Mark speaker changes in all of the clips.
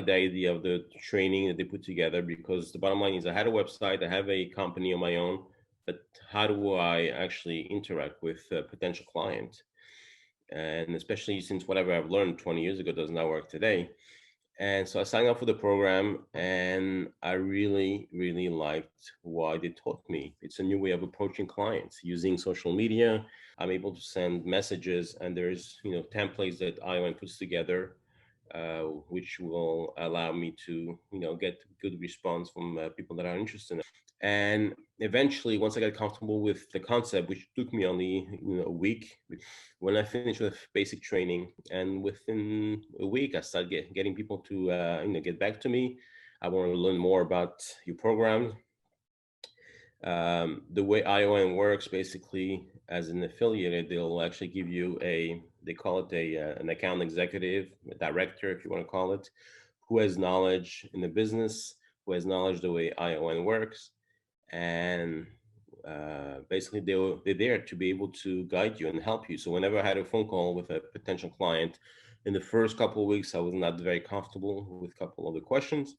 Speaker 1: the idea of the training that they put together, because the bottom line is I had a website, I have a company of my own, but how do I actually interact with a potential client? And especially since whatever I've learned 20 years ago does not work today. And so I signed up for the program, and I really, really liked what they taught me. It's a new way of approaching clients using social media. I'm able to send messages, and there's templates that ION puts together, which will allow me to get good response from people that are interested in it. And eventually, once I got comfortable with the concept, which took me only a week, when I finished with basic training, and within a week, I started getting people to get back to me. I want to learn more about your program. The way ION works, basically, as an affiliate, they'll actually give you they call it an account executive, a director, if you want to call it, who has knowledge in the business, who has knowledge the way ION works, and basically they're there to be able to guide you and help you. So whenever I had a phone call with a potential client, in the first couple of weeks, I was not very comfortable with a couple of the questions.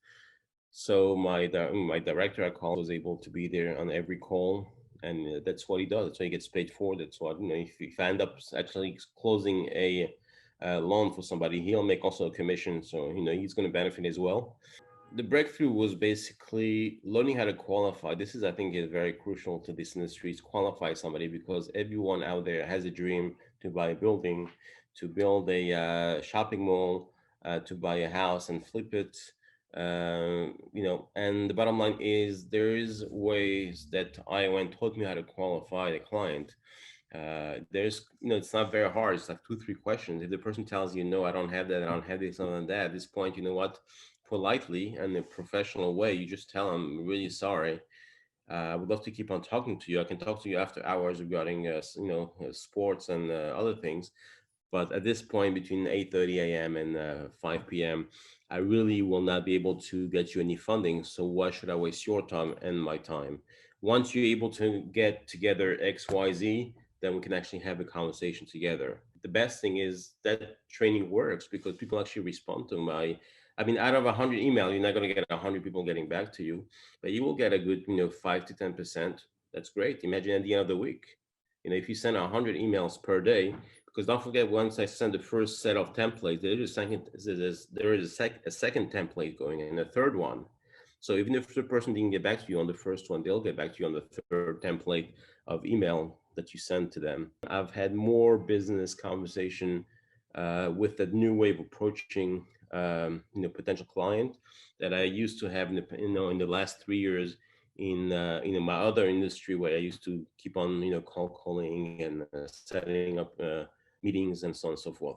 Speaker 1: So my director I called was able to be there on every call, and that's what he does. That's what he gets paid for. That's what if I end up actually closing a loan for somebody, he'll make also a commission. So he's going to benefit as well. The breakthrough was basically learning how to qualify. This is, I think, is very crucial to this industry, is qualify somebody, because everyone out there has a dream to buy a building, to build a shopping mall, to buy a house and flip it. And the bottom line is there is ways that ION taught me how to qualify the client. There's, it's not very hard. It's like 2, 3 questions. If the person tells you, no, I don't have that, I don't have this, and that, at this point, you know what? Politely and in a professional way, you just tell them, really sorry. I would love to keep on talking to you. I can talk to you after hours regarding, sports and other things. But at this point, between 8:30 a.m. and 5 p.m., I really will not be able to get you any funding. So why should I waste your time and my time? Once you're able to get together X, Y, Z, then we can actually have a conversation together. The best thing is that training works because people actually respond to my. I mean, out of 100 emails, you're not going to get 100 people getting back to you, but you will get a good, 5 to 10%. That's great. Imagine at the end of the week, if you send 100 emails per day, because don't forget, once I send the first set of templates, there is a second template going and a third one. So even if the person didn't get back to you on the first one, they'll get back to you on the third template of email that you send to them. I've had more business conversation with that new way of approaching potential client that I used to have in the last 3 years in my other industry, where I used to keep on cold calling and setting up meetings and so on and so forth.